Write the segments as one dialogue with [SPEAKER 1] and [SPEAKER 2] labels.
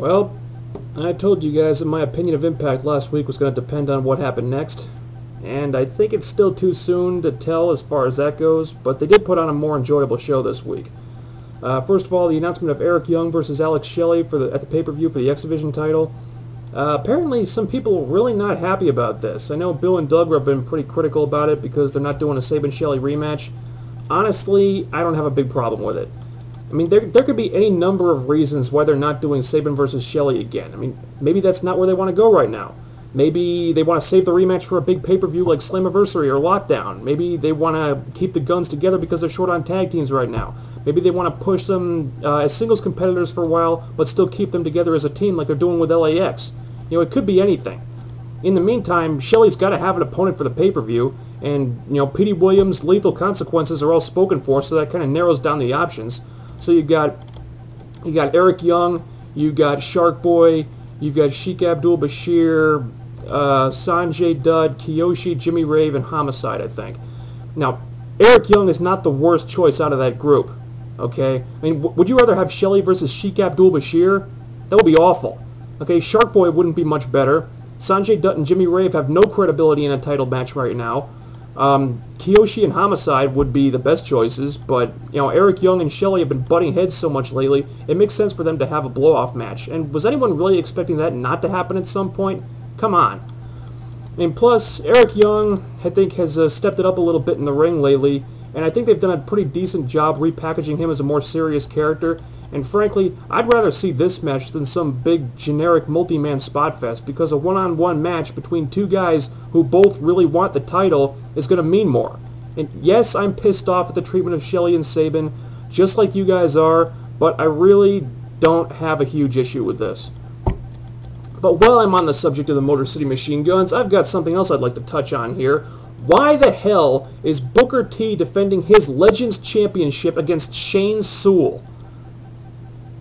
[SPEAKER 1] Well, I told you guys that my opinion of Impact last week was going to depend on what happened next, and I think it's still too soon to tell as far as that goes, but they did put on a more enjoyable show this week. First of all, the announcement of Eric Young versus Alex Shelley at the pay-per-view for the X Division title. Apparently, some people are really not happy about this. I know Bill and Doug have been pretty critical about it because they're not doing a Saban-Shelley rematch. Honestly, I don't have a big problem with it. I mean, there could be any number of reasons why they're not doing Saban versus Shelley again. I mean, maybe that's not where they want to go right now. Maybe they want to save the rematch for a big pay-per-view like Slammiversary or Lockdown. Maybe they want to keep the guns together because they're short on tag teams right now. Maybe they want to push them as singles competitors for a while, but still keep them together as a team like they're doing with LAX. You know, it could be anything. In the meantime, Shelley's got to have an opponent for the pay-per-view, and, you know, Petey Williams' Lethal Consequences are all spoken for, so that kind of narrows down the options. So you got Eric Young, you got Shark Boy, you've got Sheik Abdul-Bashir, Sanjay Dutt, Kiyoshi, Jimmy Rave, and Homicide, I think. Now, Eric Young is not the worst choice out of that group, okay? I mean, would you rather have Shelley versus Sheik Abdul-Bashir? That would be awful. Okay, Shark Boy wouldn't be much better. Sanjay Dutt and Jimmy Rave have no credibility in a title match right now. Kiyoshi and Homicide would be the best choices, but, you know, Eric Young and Shelley have been butting heads so much lately, it makes sense for them to have a blow-off match. And was anyone really expecting that not to happen at some point? Come on. And plus, Eric Young, I think, has stepped it up a little bit in the ring lately, and I think they've done a pretty decent job repackaging him as a more serious character. And frankly, I'd rather see this match than some big generic multi-man spot fest, because a one-on-one match between two guys who both really want the title is going to mean more. And yes, I'm pissed off at the treatment of Shelley and Saban, just like you guys are, but I really don't have a huge issue with this. But while I'm on the subject of the Motor City Machine Guns, I've got something else I'd like to touch on here. Why the hell is Booker T defending his Legends Championship against Shane Sewell?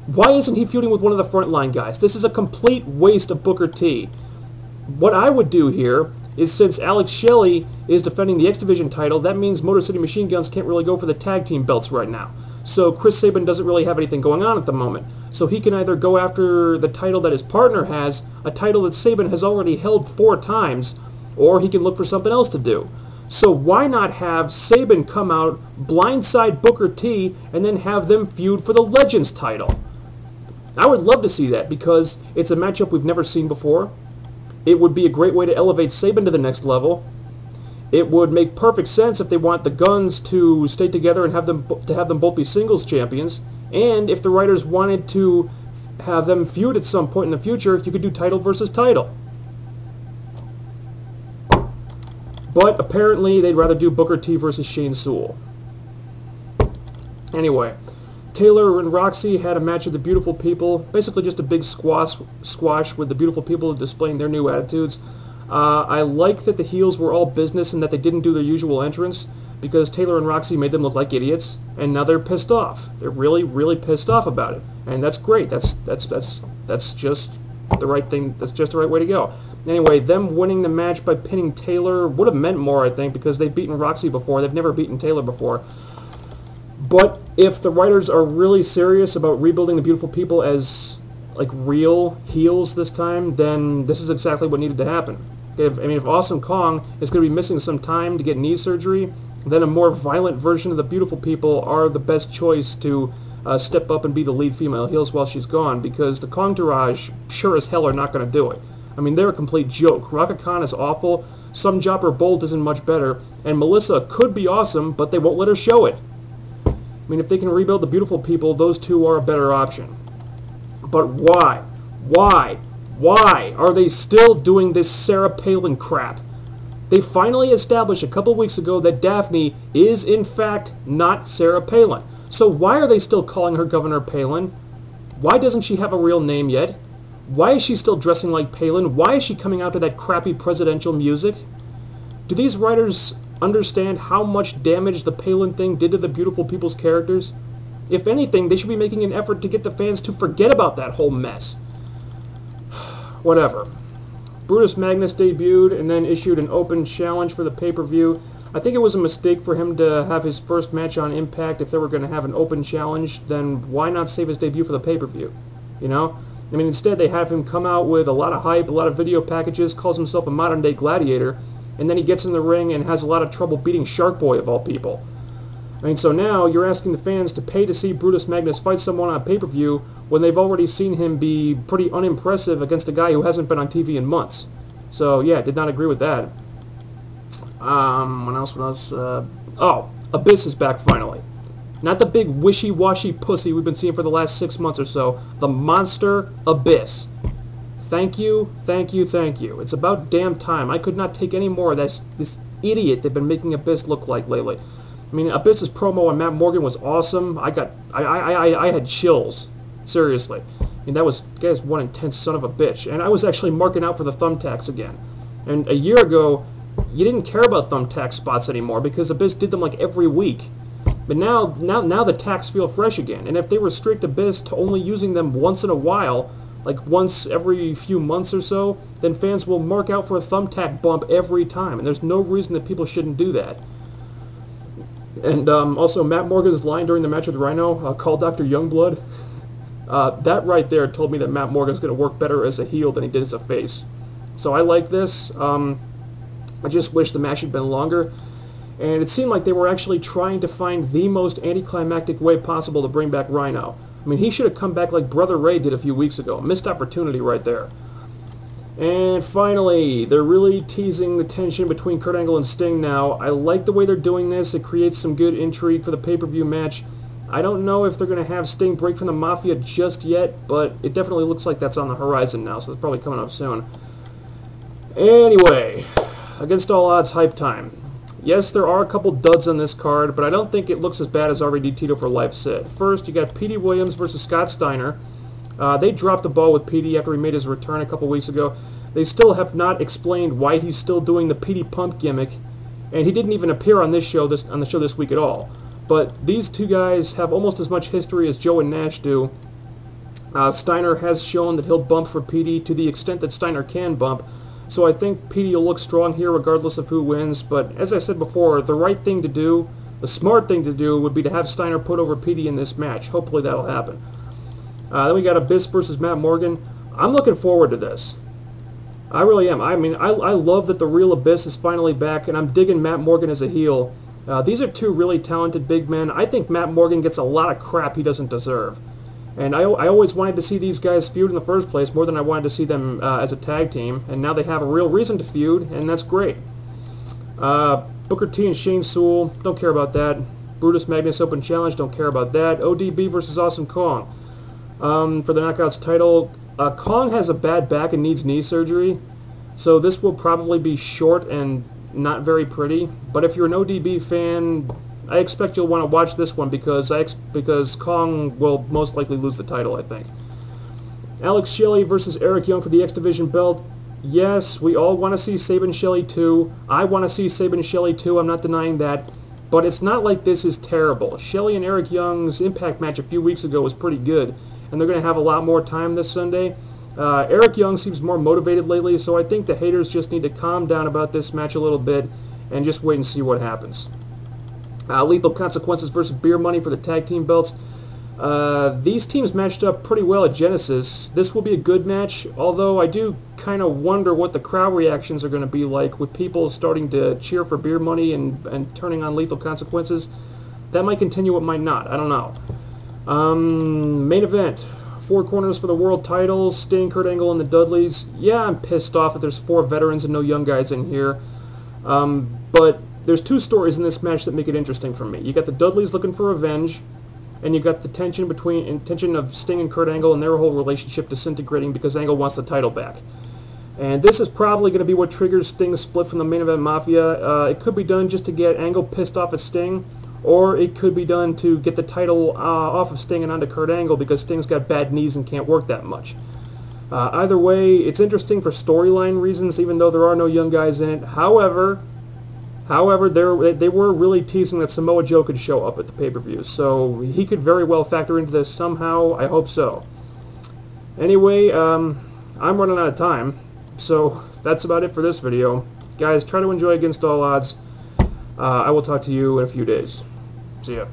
[SPEAKER 1] Why isn't he feuding with one of the frontline guys? This is a complete waste of Booker T. What I would do here is, since Alex Shelley is defending the X Division title, that means Motor City Machine Guns can't really go for the tag team belts right now. So Chris Sabin doesn't really have anything going on at the moment. So he can either go after the title that his partner has, a title that Sabin has already held 4 times, or he can look for something else to do. So why not have Sabin come out, blindside Booker T, and then have them feud for the Legends title? I would love to see that, because it's a matchup we've never seen before. It would be a great way to elevate Sabin to the next level. It would make perfect sense if they want the Guns to stay together and have them both be singles champions. And if the writers wanted to have them feud at some point in the future, you could do title versus title. But apparently they'd rather do Booker T versus Shane Sewell. Anyway, Taylor and Roxy had a match of the Beautiful People, basically just a big squash with the Beautiful People displaying their new attitudes. I like that the heels were all business and that they didn't do their usual entrance, because Taylor and Roxy made them look like idiots, and now they're pissed off. They're really, really pissed off about it, and that's great. That's just the right thing. That's just the right way to go. Anyway, them winning the match by pinning Taylor would have meant more, I think, because they've beaten Roxy before. They've never beaten Taylor before. But if the writers are really serious about rebuilding the Beautiful People as, like, real heels this time, then this is exactly what needed to happen. If Awesome Kong is going to be missing some time to get knee surgery, then a more violent version of the Beautiful People are the best choice to step up and be the lead female heels while she's gone, because the Kong Tourage sure as hell are not going to do it. I mean, they're a complete joke. Rocket Khan is awful, Some Jopper Bolt isn't much better, and Melissa could be awesome, but they won't let her show it. I mean, if they can rebuild the Beautiful People, those two are a better option. But why? Why are they still doing this Sarah Palin crap? They finally established a couple weeks ago that Daphne is, in fact, not Sarah Palin. So why are they still calling her Governor Palin? Why doesn't she have a real name yet? Why is she still dressing like Palin? Why is she coming out to that crappy presidential music? Do these writers understand how much damage the Palin thing did to the Beautiful People's characters? If anything, they should be making an effort to get the fans to forget about that whole mess. Whatever. Brutus Magnus debuted and then issued an open challenge for the pay-per-view. I think it was a mistake for him to have his first match on Impact. If they were going to have an open challenge, then why not save his debut for the pay-per-view? You know? I mean, instead they have him come out with a lot of hype, a lot of video packages, calls himself a modern-day gladiator, and then he gets in the ring and has a lot of trouble beating Shark Boy, of all people. I mean, so now you're asking the fans to pay to see Brutus Magnus fight someone on pay-per-view when they've already seen him be pretty unimpressive against a guy who hasn't been on TV in months. So, yeah, did not agree with that. What else? Oh, Abyss is back finally. Not the big wishy-washy pussy we've been seeing for the last 6 months or so. The monster Abyss. Thank you, thank you, thank you. It's about damn time. I could not take any more of this idiot they've been making Abyss look like lately. I mean, Abyss's promo on Matt Morgan was awesome. I had chills. Seriously. I mean, that guy's one intense son of a bitch. And I was actually marking out for the thumbtacks again. And a year ago, you didn't care about thumbtack spots anymore because Abyss did them like every week. But now the tacks feel fresh again. And if they restrict Abyss to only using them once in a while, like once every few months or so, then fans will mark out for a thumbtack bump every time. And there's no reason that people shouldn't do that. And also, Matt Morgan's line during the match with Rhino, call Dr. Youngblood, that right there told me that Matt Morgan's going to work better as a heel than he did as a face. So I like this. I just wish the match had been longer. And it seemed like they were actually trying to find the most anticlimactic way possible to bring back Rhino. I mean, he should have come back like Brother Ray did a few weeks ago. Missed opportunity right there. And finally, they're really teasing the tension between Kurt Angle and Sting now. I like the way they're doing this. It creates some good intrigue for the pay-per-view match. I don't know if they're going to have Sting break from the Mafia just yet, but it definitely looks like that's on the horizon now, so it's probably coming up soon. Anyway, Against All Odds hype time. Yes, there are a couple duds on this card, but I don't think it looks as bad as already Tito for Life said. First, you got Petey Williams versus Scott Steiner. They dropped the ball with Petey after he made his return a couple weeks ago. They still have not explained why he's still doing the Petey Pump gimmick, and he didn't even appear on the show this week at all. But these two guys have almost as much history as Joe and Nash do. Steiner has shown that he'll bump for Petey to the extent that Steiner can bump, so I think Petey will look strong here regardless of who wins. But as I said before, the right thing to do, the smart thing to do, would be to have Steiner put over Petey in this match. Hopefully that'll happen. Then we got Abyss versus Matt Morgan. I'm looking forward to this. I really am. I mean, I love that the real Abyss is finally back, and I'm digging Matt Morgan as a heel. These are two really talented big men. I think Matt Morgan gets a lot of crap he doesn't deserve. And I always wanted to see these guys feud in the first place more than I wanted to see them as a tag team. And now they have a real reason to feud, and that's great. Booker T and Shane Sewell, don't care about that. Brutus Magnus Open Challenge, don't care about that. ODB versus Awesome Kong. For the Knockouts title, Kong has a bad back and needs knee surgery, so this will probably be short and not very pretty. But if you're an ODB fan, I expect you'll want to watch this one because Kong will most likely lose the title, I think. Alex Shelley versus Eric Young for the X Division belt. Yes, we all want to see Sabin Shelley too. I want to see Sabin Shelley too, I'm not denying that. But it's not like this is terrible. Shelley and Eric Young's Impact match a few weeks ago was pretty good, and they're going to have a lot more time this Sunday. Eric Young seems more motivated lately, so I think the haters just need to calm down about this match a little bit and just wait and see what happens. Lethal Consequences versus Beer Money for the tag team belts. These teams matched up pretty well at Genesis. This will be a good match, although I do kind of wonder what the crowd reactions are going to be like with people starting to cheer for Beer Money and turning on Lethal Consequences. That might continue, it might not. I don't know. Main event. 4 corners for the world title. Sting, Kurt Angle, and the Dudleys. Yeah, I'm pissed off that there's 4 veterans and no young guys in here. But there's 2 stories in this match that make it interesting for me. You got the Dudleys looking for revenge, and you got the tension of Sting and Kurt Angle and their whole relationship disintegrating because Angle wants the title back. And this is probably going to be what triggers Sting's split from the Main Event Mafia. It could be done just to get Angle pissed off at Sting, or it could be done to get the title off of Sting and onto Kurt Angle because Sting's got bad knees and can't work that much. Either way, it's interesting for storyline reasons, even though there are no young guys in it. However, they were really teasing that Samoa Joe could show up at the pay-per-view, so he could very well factor into this somehow. I hope so. Anyway, I'm running out of time, so that's about it for this video. Guys, try to enjoy Against All Odds. I will talk to you in a few days. See ya.